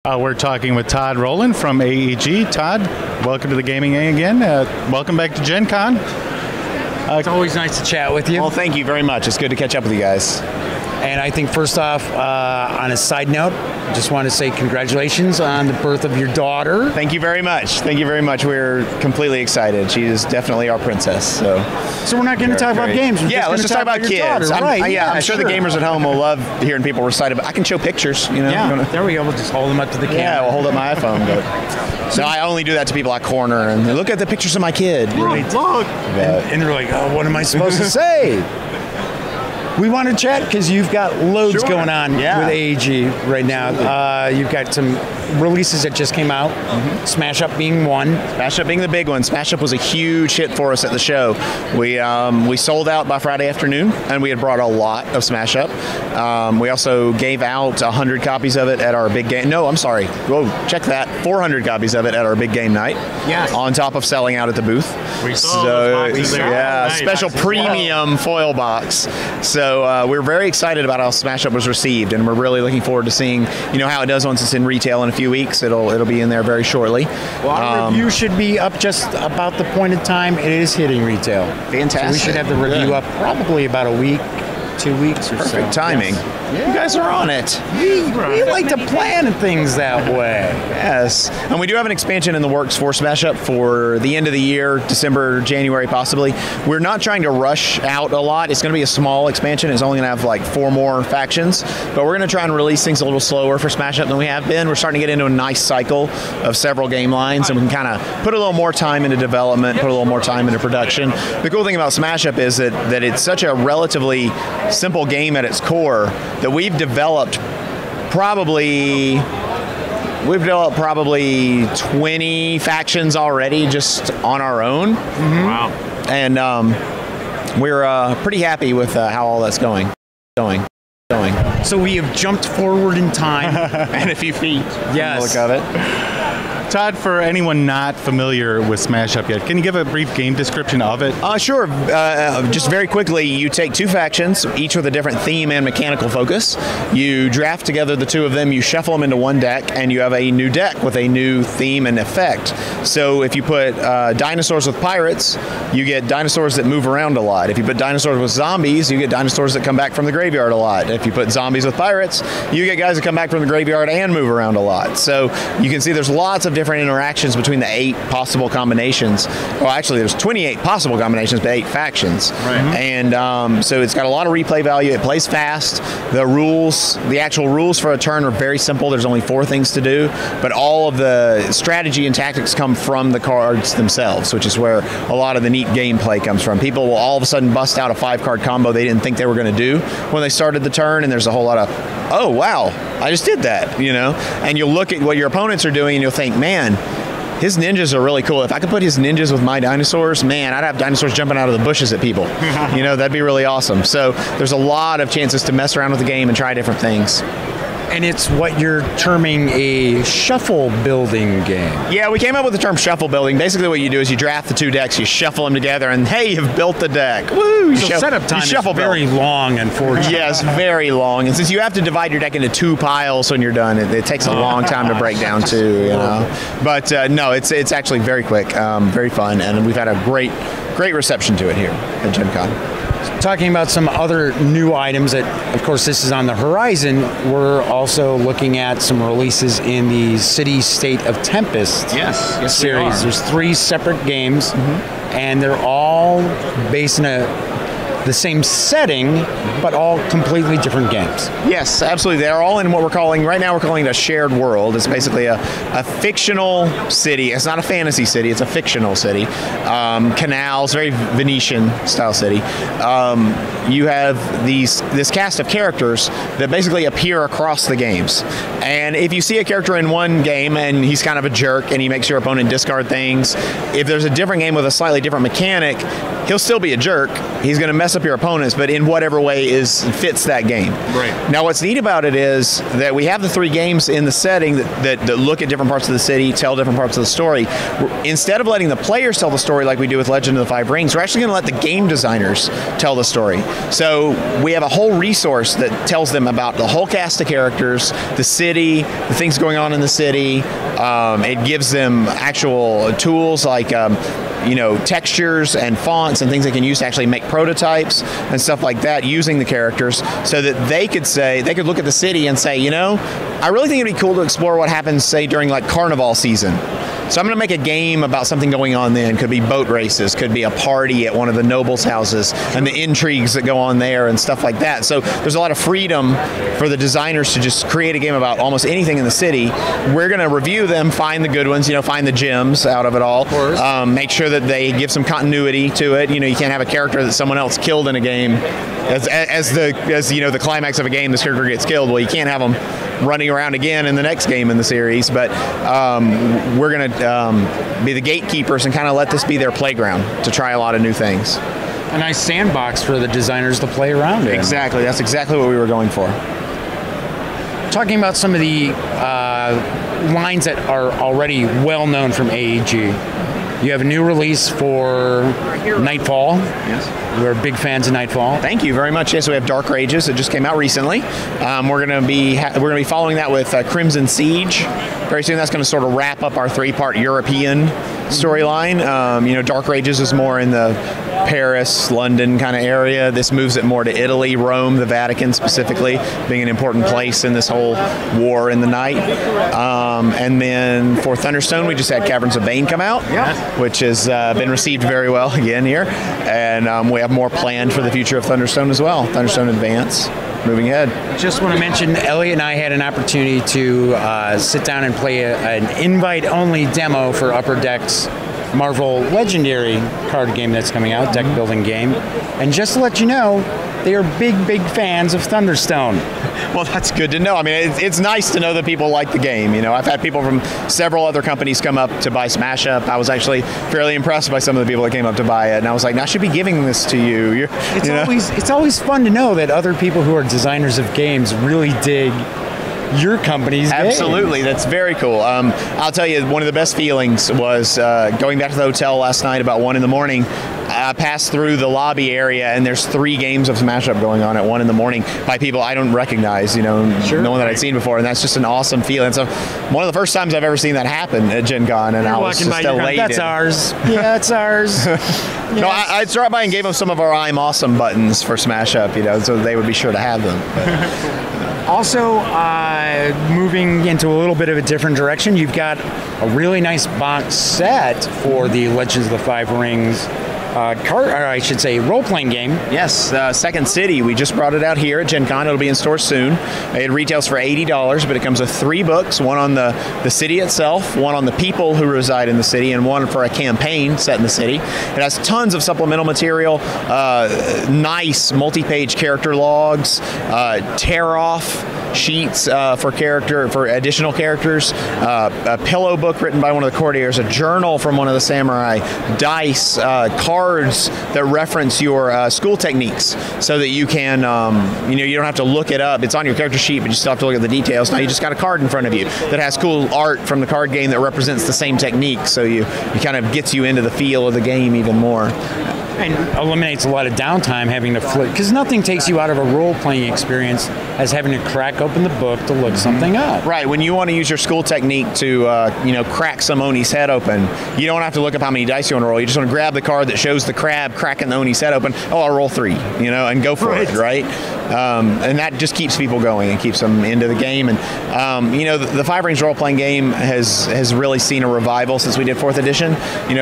We're talking with Todd Rowland from AEG. Todd, welcome to the Gaming A again. Welcome back to Gen Con. It's always nice to chat with you. Well, thank you very much. It's good to catch up with you guys. And I think first off, on a side note, just want to say congratulations on the birth of your daughter. Thank you very much. Thank you very much. We're completely excited. She is definitely our princess. So we're not going to talk about games. Let's just talk about kids. I'm sure the gamers at home will love hearing people recite about. I can show pictures. Yeah, there we go. We'll just hold them up to the camera. Yeah, we'll hold up my iPhone. So I only do that to people I corner and look at the pictures of my kid. Look. And they're like, oh, what am I supposed to say? We want to chat because you've got loads going on with AEG right now. You've got some releases that just came out. Mm-hmm. Smash Up being one. Smash Up being the big one. Smash Up was a huge hit for us at the show. We sold out by Friday afternoon, and we had brought a lot of Smash Up. We also gave out 100 copies of it at our big game. No, I'm sorry. Whoa, check that. 400 copies of it at our big game night. Yes. On top of selling out at the booth. We saw those boxes there. Yeah, special premium foil box. So we're very excited about how Smash Up was received, and we're really looking forward to seeing how it does once it's in retail in a few weeks. It'll be in there very shortly. Well, our review should be up just about the point of time it is hitting retail. Fantastic. So we should have the review up probably about a week, 2 weeks or so. Perfect timing. Yes. You guys are on it. We like to plan things that way. Yes. And we do have an expansion in the works for Smash Up for the end of the year, December, January possibly. We're not trying to rush out a lot. It's going to be a small expansion. It's only going to have like 4 more factions. But we're going to try and release things a little slower for Smash Up than we have been. We're starting to get into a nice cycle of several game lines, and we can kind of put a little more time into development, put a little more time into production. The cool thing about Smash Up is that it's such a relatively simple game at its core that we've developed probably 20 factions already just on our own. Mm-hmm. Wow. And we're pretty happy with how all that's going. So we have jumped forward in time. And a few feet. Yes. Look of it. Todd, for anyone not familiar with Smash Up yet, can you give a brief game description of it? Sure. Just very quickly, you take 2 factions, each with a different theme and mechanical focus. You draft together the 2 of them, you shuffle them into one deck, and you have a new deck with a new theme and effect. So if you put dinosaurs with pirates, you get dinosaurs that move around a lot. If you put dinosaurs with zombies, you get dinosaurs that come back from the graveyard a lot. If you put zombies with pirates, you get guys that come back from the graveyard and move around a lot. So you can see there's lots of different interactions between the 8 possible combinations. Well, actually, there's 28 possible combinations, but 8 factions. Right. And so it's got a lot of replay value. It plays fast. The actual rules for a turn are very simple. There's only 4 things to do, but all of the strategy and tactics come from the cards themselves, which is where a lot of the neat gameplay comes from. People will all of a sudden bust out a 5-card combo they didn't think they were going to do when they started the turn, and there's a whole lot of, oh, wow, I just did that, And you'll look at what your opponents are doing, and you'll think, man, his ninjas are really cool. If I could put his ninjas with my dinosaurs, man, I'd have dinosaurs jumping out of the bushes at people. That'd be really awesome. So there's a lot of chances to mess around with the game and try different things. And it's what you're terming a shuffle building game. Yeah, we came up with the term shuffle building. Basically what you do is you draft the 2 decks, you shuffle them together, and hey, you've built the deck. Woo! So setup time is very long, unfortunately. Yes, very long. And since you have to divide your deck into 2 piles when you're done, it takes a long time to break down too, But no, it's actually very quick, very fun, and we've had a great reception to it here at Gen Con. Talking about some other new items that, of course, this is on the horizon, we're also looking at some releases in the City State of Tempest series. There's 3 separate games, and they're all based in the same setting, but all completely different games. Yes, absolutely. They're all in what we're calling it a shared world. It's basically a fictional city. It's not a fantasy city. It's a fictional city. Canals, very Venetian style city. You have this cast of characters that basically appear across the games. And if you see a character in one game and he's kind of a jerk and he makes your opponent discard things, if there's a different game with a slightly different mechanic, He'll still be a jerk. He's going to mess up your opponents, but in whatever way fits that game. Right. Now, what's neat about it is that we have the 3 games in the setting that look at different parts of the city, tell different parts of the story. Instead of letting the players tell the story like we do with Legend of the Five Rings, we're actually going to let the game designers tell the story. So we have a whole resource that tells them about the whole cast of characters, the city, the things going on in the city. It gives them actual tools like textures and fonts and things they can use to actually make prototypes and stuff like that using the characters, so that they could look at the city and say, I really think it'd be cool to explore what happens, say, during like carnival season. So I'm going to make a game about something going on then. Could be boat races, could be a party at one of the nobles' houses, and the intrigues that go on there and stuff like that. So there's a lot of freedom for the designers to just create a game about almost anything in the city. We're going to review them, find the good ones, find the gems out of it all. Make sure that they give some continuity to it. You can't have a character that someone else killed in a game as the climax of a game. This character gets killed. Well, you can't have them running around again in the next game in the series, but we're going to be the gatekeepers and kind of let this be their playground to try a lot of new things. A nice sandbox for the designers to play around in. Exactly. That's exactly what we were going for. Talking about some of the lines that are already well known from AEG. You have a new release for Nightfall. Yes. We're big fans of Nightfall. Thank you very much. Yes, we have Dark Rages that just came out recently. We're going to be following that with Crimson Siege very soon. That's going to sort of wrap up our 3-part European storyline. Dark Rages is more in the Paris, London kind of area. This moves it more to Italy, Rome, the Vatican specifically, being an important place in this whole war in the night. And then for Thunderstone, we just had Caverns of Bane come out, which has been received very well again here. And we have more planned for the future of Thunderstone as well. Thunderstone Advance. Moving ahead. Just want to mention, Elliott and I had an opportunity to sit down and play an invite-only demo for Upper Deck's Marvel Legendary card game that's coming out, deck building game. And just to let you know, they are big fans of Thunderstone. Well, that's good to know. I mean, it's nice to know that people like the game. I've had people from several other companies come up to buy Smash Up. I was actually fairly impressed by some of the people that came up to buy it, and I was like, I should be giving this to you. It's always fun to know that other people who are designers of games really dig your company's Absolutely. game. That's very cool. I'll tell you, one of the best feelings was going back to the hotel last night about 1 a.m. I passed through the lobby area, and there's 3 games of Smash Up going on at 1 a.m. by people I don't recognize, no one that I'd seen before, and that's just an awesome feeling. So one of the first times I've ever seen that happen at Gen Con, and I was just elated. That's ours. Yeah, that's ours. Yes. No, I dropped by and gave them some of our I'm Awesome buttons for Smash Up, so they would be sure to have them. Also, moving into a little bit of a different direction, you've got a really nice box set for the Legends of the Five Rings role-playing game. Yes, Second City. We just brought it out here at Gen Con. It'll be in stores soon. It retails for $80, but it comes with 3 books, one on the city itself, one on the people who reside in the city, and one for a campaign set in the city. It has tons of supplemental material, nice multi-page character logs, tear-off sheets for additional characters, a pillow book written by one of the courtiers, a journal from one of the samurai, dice, cards that reference your school techniques, so that you can, you don't have to look it up. It's on your character sheet, but you still have to look at the details. Now you just got a card in front of you that has cool art from the card game that represents the same technique, so you kind of gets you into the feel of the game even more. And eliminates a lot of downtime having to flip, because nothing takes you out of a role-playing experience as having to crack open the book to look something up. Right. When you want to use your school technique to, crack some Oni's head open, you don't have to look up how many dice you want to roll. You just want to grab the card that shows the crab cracking the Oni's head open. Oh, I'll roll 3, and go for it, right? And that just keeps people going and keeps them into the game. And, the Five Rings role-playing game has really seen a revival since we did 4th edition.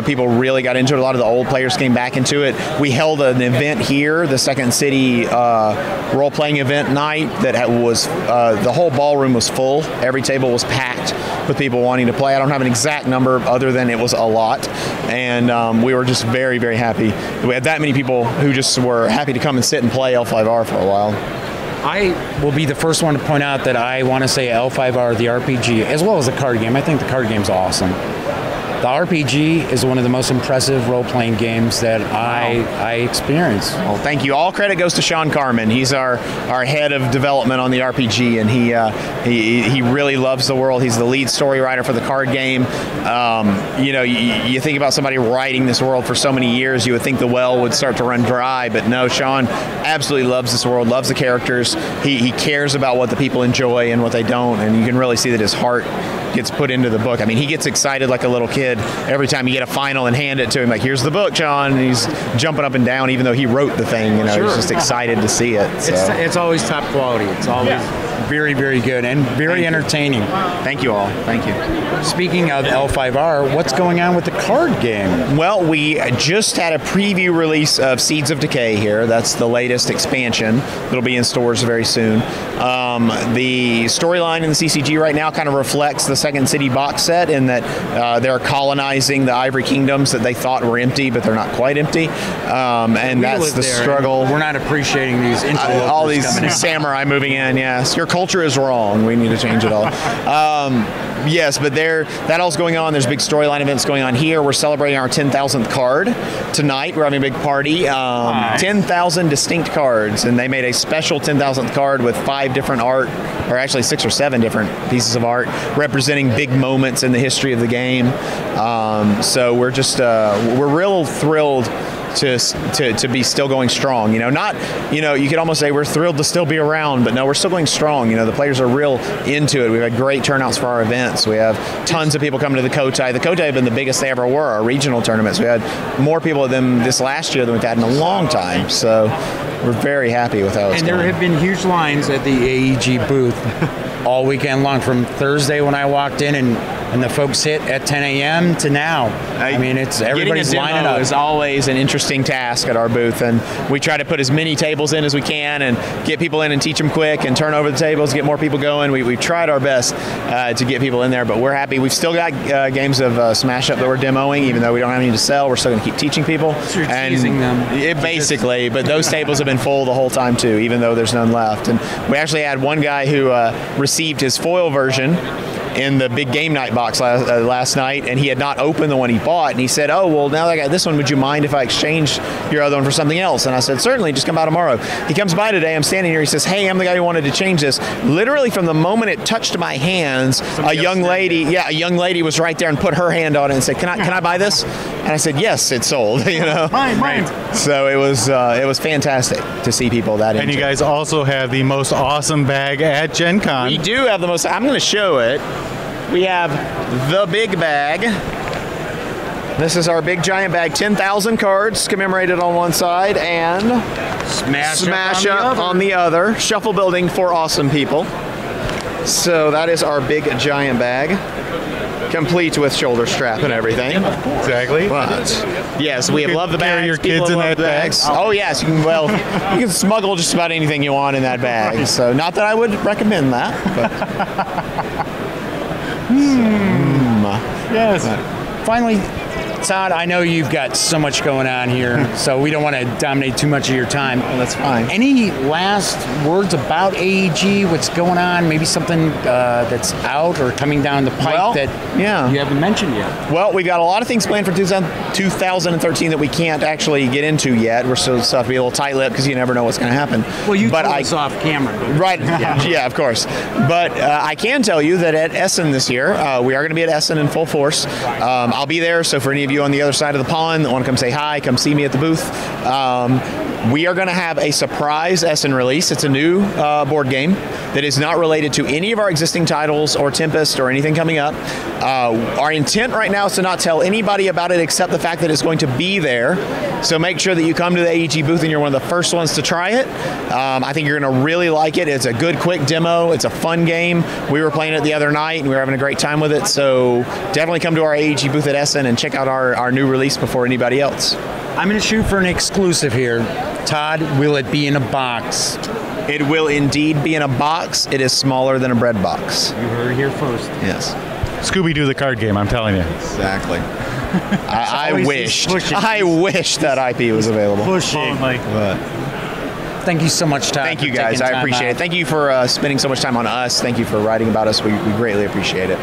People really got into it. A lot of the old players came back into it. We held an event here, the Second City role-playing event night, that was the whole ballroom was full. Every table was packed with people wanting to play. I don't have an exact number other than it was a lot. And we were just very, very happy. We had that many people who just were happy to come and sit and play L5R for a while. I will be the first one to point out that I want to say L5R, the RPG, as well as the card game. I think the card game's awesome. the RPG is one of the most impressive role-playing games that I experience. Well, thank you. All credit goes to Sean Carman. He's our head of development on the RPG, and he really loves the world. He's the lead story writer for the card game. You think about somebody writing this world for so many years, you would think the well would start to run dry, but no, Sean absolutely loves this world, loves the characters. He cares about what the people enjoy and what they don't, and you can really see that his heart gets put into the book. I mean, he gets excited like a little kid every time you get a final and hand it to him, like, here's the book, John, and he's jumping up and down even though he wrote the thing. He's just excited to see it. So. It's always top quality. It's always very, very good and very entertaining. Thank you all. Thank you. Speaking of L5R, what's going on with the card game? Well, we just had a preview release of Seeds of Decay here. That's the latest expansion. It'll be in stores very soon. The storyline in the CCG right now kind of reflects the Second City box set in that they're colonizing the Ivory Kingdoms that they thought were empty, but they're not quite empty. And that's the struggle. We're not appreciating these all these samurai moving in. Yes, your culture is wrong. We need to change it all. Yes, but that all's going on. There's big storyline events going on here. We're celebrating our 10,000th card tonight. We're having a big party. 10,000 distinct cards, and they made a special 10,000th card with 5 different art, or actually 6 or 7 different pieces of art representing big moments in the history of the game. So we're just we're real thrilled to be still going strong. You could almost say we're thrilled to still be around, but no, we're still going strong. The players are real into it. We've had great turnouts for our events. We have tons of people coming to the Kotai. The Kotai have been the biggest they ever were, our regional tournaments. We had more people at them this last year than we've had in a long time. So we're very happy with how it's going. And there have been huge lines at the AEG booth all weekend long, from Thursday when I walked in and the folks hit at 10 a.m. to now. I mean, everybody's lining up. Is always an interesting task at our booth, and we try to put as many tables in as we can and get people in and teach them quick and turn over the tables, get more people going. We've tried our best to get people in there, but we're happy. We've still got games of Smash Up that we're demoing, even though we don't have any to sell. We're still going to keep teaching people. So you're teasing them. Basically, but those tables have been full the whole time too, even though there's none left. And we actually had one guy who received his foil version in the big game night box last night, and he had not opened the one he bought, and he said, oh, well, now that I got this one, would you mind if I exchanged your other one for something else? And I said, certainly, just come by tomorrow. He comes by today, I'm standing here, he says, hey, I'm the guy who wanted to change this. Literally from the moment it touched my hands, a young lady was right there and put her hand on it and said, can I buy this? And I said, yes, it's sold. Mine. So it was fantastic to see people that into it. And you guys also have the most awesome bag at Gen Con. We do have the most, I'm going to show it. We have the big bag. This is our big giant bag, 10,000 cards commemorated on one side and Smash Up on the other. Shuffle building for awesome people. So that is our big giant bag, complete with shoulder strap and everything. Exactly. But yes, we have loved the bags. Carry your kids in that bag. Oh yes, you can smuggle just about anything you want in that bag. So not that I would recommend that. But. Yes. Finally, Todd, I know you've got so much going on here, so we don't want to dominate too much of your time. Well, that's fine. Any last words about AEG? What's going on? Maybe something that's out or coming down the pipe that you haven't mentioned yet? Well, we've got a lot of things planned for 2013 that we can't actually get into yet. We're still have to be a little tight-lipped because you never know what's going to happen. Well, you told us off camera. Right. Yeah, of course. But I can tell you that at Essen this year, we are going to be at Essen in full force. I'll be there, so for any of you on the other side of the pond that want to come say hi, come see me at the booth. We are going to have a surprise Essen release. It's a new board game that is not related to any of our existing titles or Tempest or anything coming up. Our intent right now is to not tell anybody about it except the fact that it's going to be there. So make sure that you come to the AEG booth and you're one of the first ones to try it. I think you're going to really like it. It's a good, quick demo. It's a fun game. We were playing it the other night and we were having a great time with it. So definitely come to our AEG booth at Essen and check out our new release before anybody else. I'm going to shoot for an exclusive here. Todd, will it be in a box? It will indeed be in a box. It is smaller than a bread box. You heard it here first. Yes. Scooby-Doo the card game, I'm telling you. Exactly. I wish that IP was available. Thank you so much, Todd. Thank you, guys. I appreciate it. Thank you for spending so much time on us. Thank you for writing about us. We greatly appreciate it.